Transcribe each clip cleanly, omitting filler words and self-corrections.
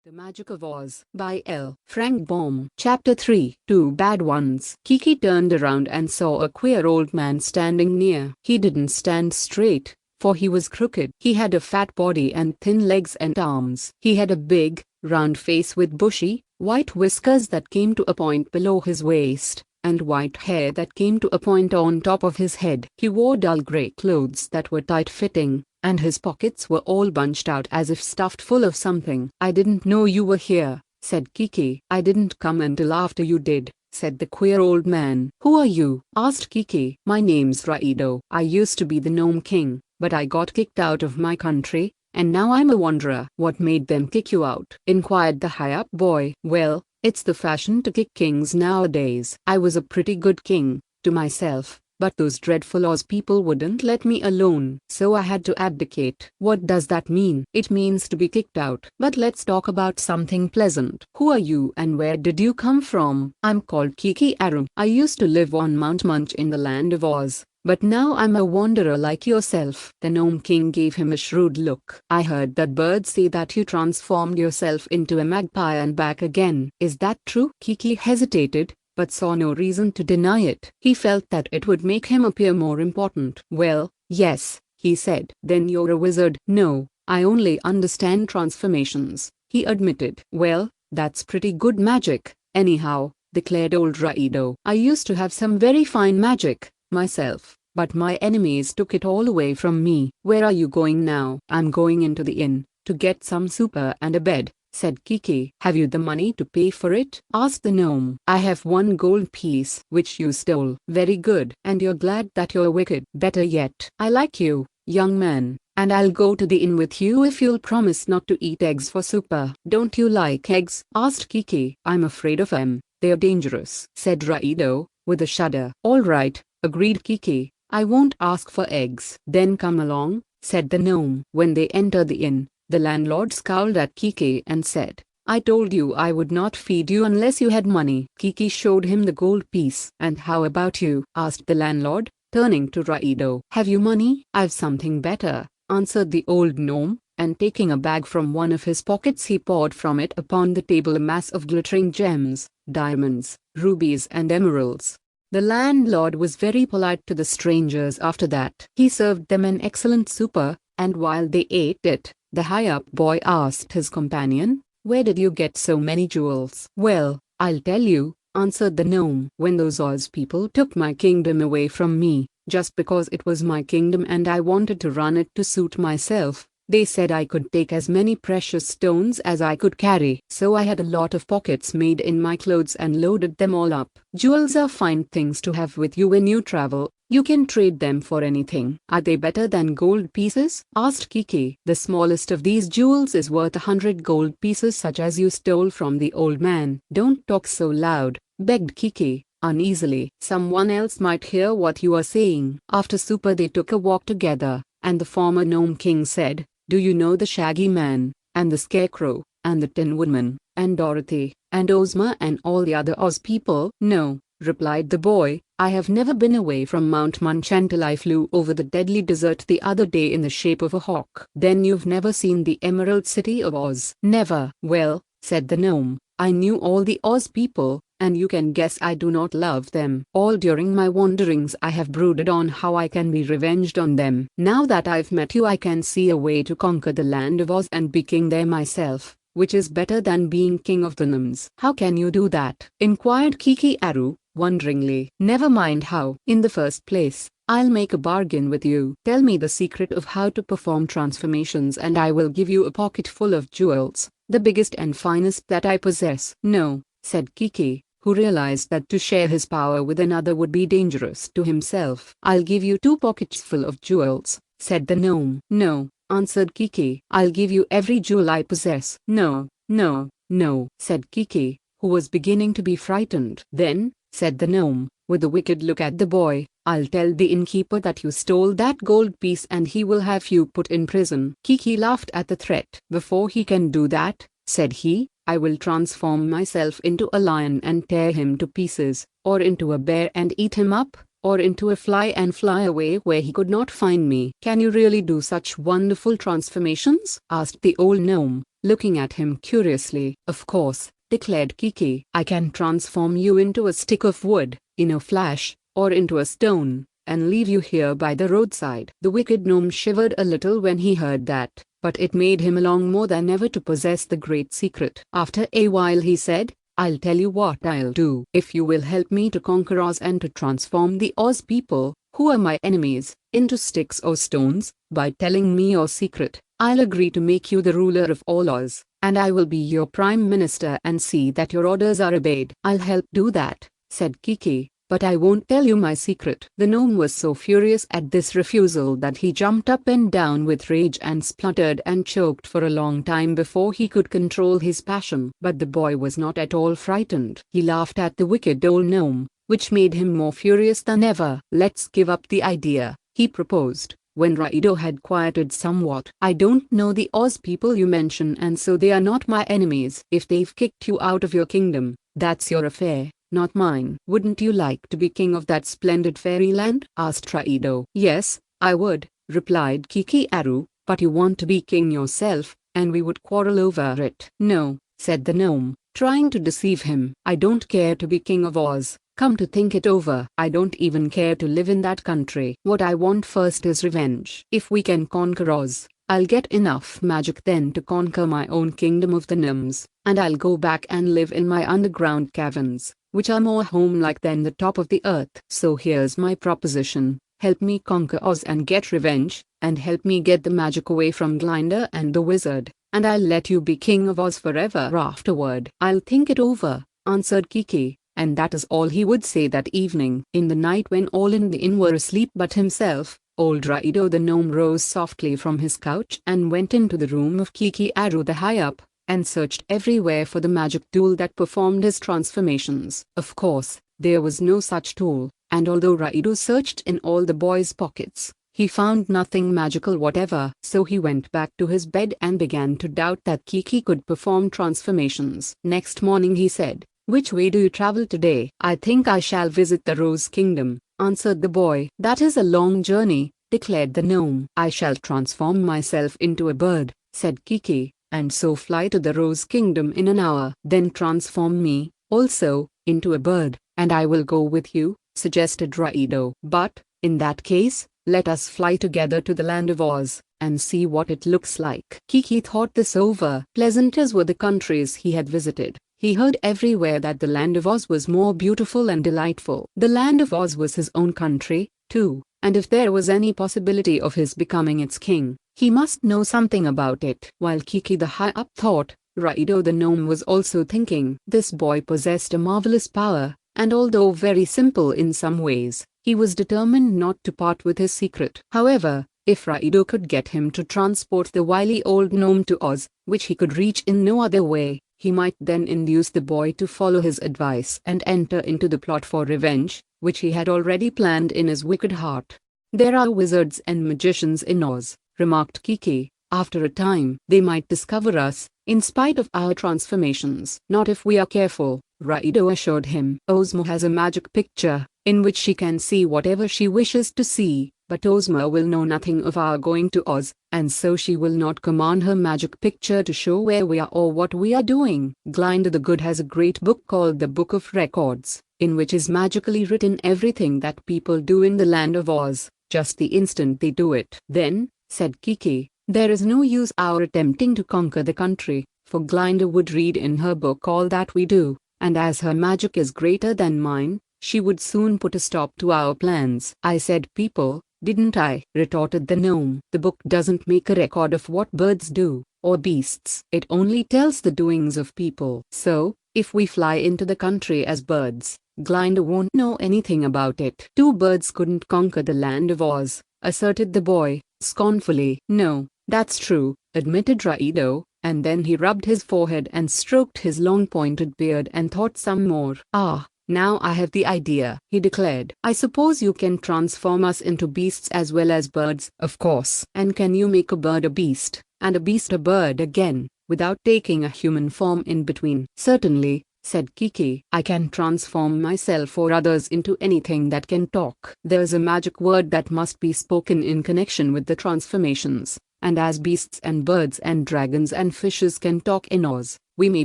The Magic of Oz by L. Frank Baum. Chapter 3. Two Bad Ones. Kiki turned around and saw a queer old man standing near. He didn't stand straight, for he was crooked. He had a fat body and thin legs and arms. He had a big, round face with bushy, white whiskers that came to a point below his waist, and white hair that came to a point on top of his head. He wore dull grey clothes that were tight-fitting, and his pockets were all bunched out as if stuffed full of something. "I didn't know you were here," said Kiki. "I didn't come until after you did," said the queer old man. "Who are you?" asked Kiki. "My name's Raido. I used to be the Gnome King, but I got kicked out of my country, and now I'm a wanderer." "What made them kick you out?" inquired the high-up boy. "Well, it's the fashion to kick kings nowadays. I was a pretty good king, to myself, but those dreadful Oz people wouldn't let me alone, so I had to abdicate." "What does that mean?" "It means to be kicked out. But let's talk about something pleasant. Who are you and where did you come from?" "I'm called Kiki Aru. I used to live on Mount Munch in the land of Oz, but now I'm a wanderer like yourself." The Gnome King gave him a shrewd look. "I heard that birds say that you transformed yourself into a magpie and back again. Is that true?" Kiki hesitated, but saw no reason to deny it. He felt that it would make him appear more important. "Well, yes," he said. "Then you're a wizard." "No, I only understand transformations," he admitted. "Well, that's pretty good magic, anyhow," declared old Raido. "I used to have some very fine magic, myself, but my enemies took it all away from me." "Where are you going now?" "I'm going into the inn, to get some supper and a bed," said Kiki. "Have you the money to pay for it?" asked the gnome. "I have 1 gold piece, which you stole." "Very good. And you're glad that you're wicked?" "Better yet. I like you, young man, and I'll go to the inn with you if you'll promise not to eat eggs for supper." "Don't you like eggs?" asked Kiki. "I'm afraid of them. They're dangerous," said Raido, with a shudder. "All right," agreed Kiki. "I won't ask for eggs." "Then come along," said the gnome. When they entered the inn, the landlord scowled at Kiki and said, "I told you I would not feed you unless you had money." Kiki showed him the gold piece. "And how about you?" asked the landlord, turning to Raido. "Have you money?" "I've something better," answered the old gnome, and taking a bag from one of his pockets he poured from it upon the table a mass of glittering gems, diamonds, rubies and emeralds. The landlord was very polite to the strangers after that. He served them an excellent supper, and while they ate it, the high-up boy asked his companion, "Where did you get so many jewels?" "Well, I'll tell you," answered the gnome. "When those Oz people took my kingdom away from me, just because it was my kingdom and I wanted to run it to suit myself, they said I could take as many precious stones as I could carry. So I had a lot of pockets made in my clothes and loaded them all up. Jewels are fine things to have with you when you travel. You can trade them for anything." "Are they better than gold pieces?" asked Kiki. "The smallest of these jewels is worth 100 gold pieces such as you stole from the old man." "Don't talk so loud," begged Kiki, uneasily. "Someone else might hear what you are saying." After supper they took a walk together, and the former Gnome King said, "Do you know the Shaggy Man, and the Scarecrow, and the Tin Woodman, and Dorothy, and Ozma and all the other Oz people?" "No," replied the boy, "I have never been away from Mount Munch until I flew over the deadly desert the other day in the shape of a hawk." "Then you've never seen the Emerald City of Oz?" "Never." "Well," said the gnome, "I knew all the Oz people, and you can guess I do not love them. All during my wanderings I have brooded on how I can be revenged on them. Now that I've met you I can see a way to conquer the land of Oz and be king there myself, which is better than being king of the gnomes." "How can you do that?" inquired Kiki Aru, wonderingly. "Never mind how. In the first place, I'll make a bargain with you. Tell me the secret of how to perform transformations and I will give you a pocket full of jewels, the biggest and finest that I possess." "No," said Kiki, who realized that to share his power with another would be dangerous to himself. "I'll give you 2 pockets full of jewels," said the gnome. "No," answered Kiki, "I'll give you every jewel I possess." "No, no, no," said Kiki, who was beginning to be frightened. "Then," said the gnome, with a wicked look at the boy, "I'll tell the innkeeper that you stole that gold piece and he will have you put in prison." Kiki laughed at the threat. "Before he can do that," said he, "I will transform myself into a lion and tear him to pieces, or into a bear and eat him up, or into a fly and fly away where he could not find me." "Can you really do such wonderful transformations?" asked the old gnome. looking at him curiously. "Of course," declared Kiki. "I can transform you into a stick of wood, in a flash, or into a stone, and leave you here by the roadside." The wicked gnome shivered a little when he heard that, but it made him long more than ever to possess the great secret. After a while he said, "I'll tell you what I'll do. If you will help me to conquer Oz and to transform the Oz people, who are my enemies, into sticks or stones, by telling me your secret, I'll agree to make you the ruler of all Oz, and I will be your prime minister and see that your orders are obeyed." "I'll help do that," said Kiki, "but I won't tell you my secret." The gnome was so furious at this refusal that he jumped up and down with rage and spluttered and choked for a long time before he could control his passion. But the boy was not at all frightened. He laughed at the wicked old gnome, which made him more furious than ever. "Let's give up the idea," he proposed, when Raido had quieted somewhat. "I don't know the Oz people you mention, and so they are not my enemies. If they've kicked you out of your kingdom, that's your affair, not mine." "Wouldn't you like to be king of that splendid fairyland?" asked Raido. "Yes, I would," replied Kiki Aru, "but you want to be king yourself, and we would quarrel over it." "No," said the gnome, trying to deceive him. "I don't care to be king of Oz. Come to think it over, I don't even care to live in that country. What I want first is revenge. If we can conquer Oz, I'll get enough magic then to conquer my own kingdom of the gnomes, and I'll go back and live in my underground caverns, which are more home-like than the top of the earth. So here's my proposition. Help me conquer Oz and get revenge, and help me get the magic away from Glinder and the wizard, and I'll let you be king of Oz forever afterward." "I'll think it over," answered Kiki. And that is all he would say that evening. In the night when all in the inn were asleep but himself, old Raido the gnome rose softly from his couch and went into the room of Kiki Aru the high-up, and searched everywhere for the magic tool that performed his transformations. Of course, there was no such tool, and although Raido searched in all the boy's pockets, he found nothing magical whatever. So he went back to his bed and began to doubt that Kiki could perform transformations. Next morning he said, "Which way do you travel today?" "I think I shall visit the Rose Kingdom," answered the boy. "That is a long journey," declared the gnome. "I shall transform myself into a bird," said Kiki, "and so fly to the Rose Kingdom in an hour." "Then transform me, also, into a bird, and I will go with you," suggested Raido. "But, in that case, let us fly together to the land of Oz, and see what it looks like." Kiki thought this over. Pleasant as were the countries he had visited, he heard everywhere that the land of Oz was more beautiful and delightful. The land of Oz was his own country, too, and if there was any possibility of his becoming its king, he must know something about it. While Kiki the high-up thought, Raido the gnome was also thinking. This boy possessed a marvelous power, and although very simple in some ways, he was determined not to part with his secret. However, if Raido could get him to transport the wily old gnome to Oz, which he could reach in no other way, he might then induce the boy to follow his advice and enter into the plot for revenge, which he had already planned in his wicked heart. "There are wizards and magicians in Oz," remarked Kiki. "After a time, they might discover us, in spite of our transformations." "Not if we are careful," Raido assured him. "Ozma has a magic picture, in which she can see whatever she wishes to see, but Ozma will know nothing of our going to Oz, and so she will not command her magic picture to show where we are or what we are doing." Glinda the Good has a great book called the Book of Records, in which is magically written everything that people do in the land of Oz, just the instant they do it. "Then," said Kiki, "there is no use our attempting to conquer the country, for Glinda would read in her book all that we do, and as her magic is greater than mine, she would soon put a stop to our plans." "I said people, didn't I?" retorted the gnome. "The book doesn't make a record of what birds do, or beasts. It only tells the doings of people. So, if we fly into the country as birds, Glinda won't know anything about it." "Two birds couldn't conquer the land of Oz," asserted the boy, scornfully. "No, that's true," admitted Raido, and then he rubbed his forehead and stroked his long pointed beard and thought some more. "Ah, now I have the idea," he declared. "I suppose you can transform us into beasts as well as birds." "Of course." "And can you make a bird a beast, and a beast a bird again, without taking a human form in between?" "Certainly," said Kiki. "I can transform myself or others into anything that can talk. There's a magic word that must be spoken in connection with the transformations, and as beasts and birds and dragons and fishes can talk in Oz, we may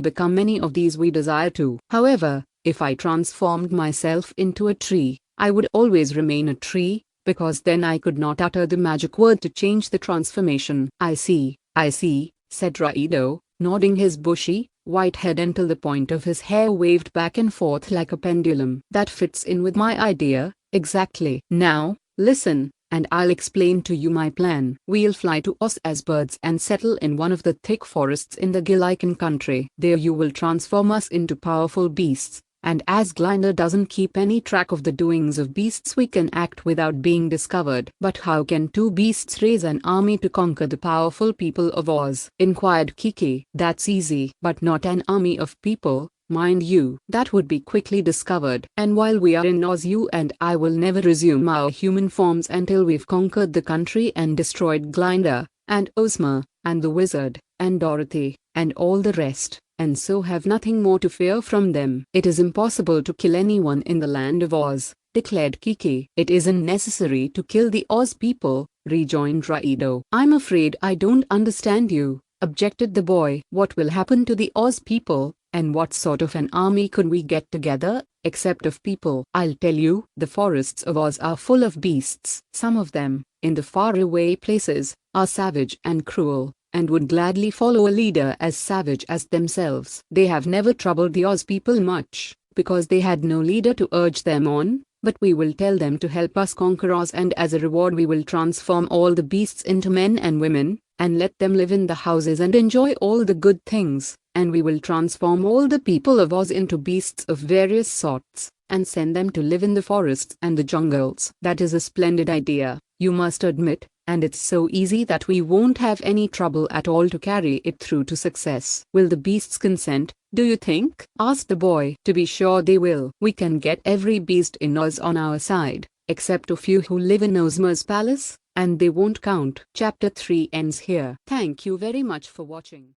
become many of these we desire to. However, if I transformed myself into a tree, I would always remain a tree, because then I could not utter the magic word to change the transformation. I see, said Raido, nodding his bushy, white head until the point of his hair waved back and forth like a pendulum. That fits in with my idea, exactly. Now, listen, and I'll explain to you my plan. We'll fly to Oz as birds and settle in one of the thick forests in the Gillican country. There you will transform us into powerful beasts, and as Glinder doesn't keep any track of the doings of beasts, we can act without being discovered. But how can two beasts raise an army to conquer the powerful people of Oz? Inquired Kiki. That's easy, but not an army of people, mind you. That would be quickly discovered. And while we are in Oz, you and I will never resume our human forms until we've conquered the country and destroyed Glinder, and Ozma, and the wizard, and Dorothy, and all the rest, and so have nothing more to fear from them. It is impossible to kill anyone in the land of Oz, declared Kiki. It isn't necessary to kill the Oz people, rejoined Raido. I'm afraid I don't understand you, objected the boy. What will happen to the Oz people, and what sort of an army could we get together, except of people? I'll tell you. The forests of Oz are full of beasts. Some of them, in the faraway places, are savage and cruel, and would gladly follow a leader as savage as themselves. They have never troubled the Oz people much, because they had no leader to urge them on, but we will tell them to help us conquer Oz, and as a reward we will transform all the beasts into men and women, and let them live in the houses and enjoy all the good things, and we will transform all the people of Oz into beasts of various sorts, and send them to live in the forests and the jungles. That is a splendid idea, you must admit, and it's so easy that we won't have any trouble at all to carry it through to success. Will the beasts consent, do you think? Asked the boy. To be sure they will. We can get every beast in Oz on our side, except a few who live in Ozma's palace, and they won't count. Chapter 3 ends here. Thank you very much for watching.